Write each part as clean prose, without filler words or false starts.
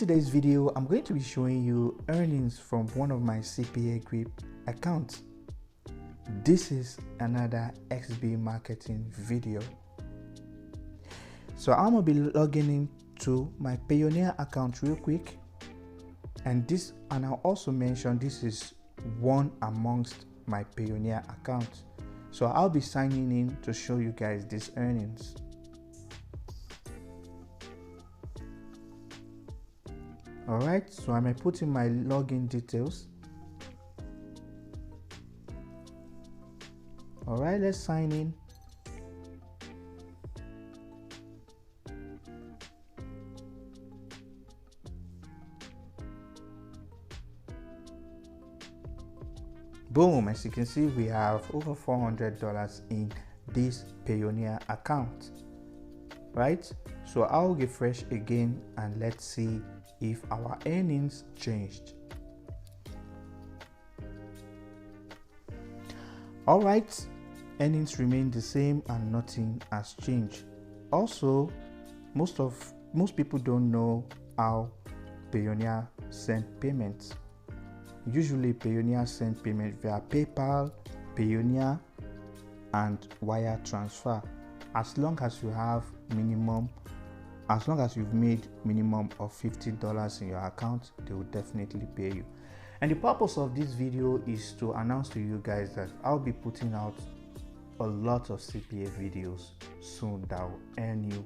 today's video, I'm going to be showing you earnings from one of my CPAGRIP accounts. This is another XB marketing video. So I'm gonna be logging into my Payoneer account real quick, and I'll also mention this is one amongst my Payoneer accounts. So I'll be signing in to show you guys these earnings. Alright, so I'm putting my login details. Alright, let's sign in. Boom, as you can see, we have over $400 in this Payoneer account, right? So I'll refresh again and let's see if our earnings changed. All right, earnings remain the same and nothing has changed. Also, most people don't know how Payoneer send payments. Usually Payoneer send payment via PayPal, Payoneer, and wire transfer. As long as you've made minimum of $50 in your account, they will definitely pay you. And the purpose of this video is to announce to you guys that I'll be putting out a lot of CPA videos soon that will earn you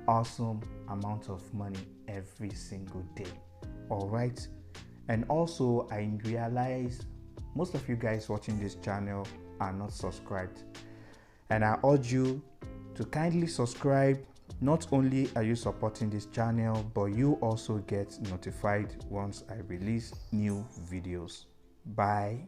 awesome amount of money every single day. All right. And also, I realize most of you guys watching this channel are not subscribed, and I urge you to kindly subscribe. Not only are you supporting this channel, but you also get notified once I release new videos. Bye.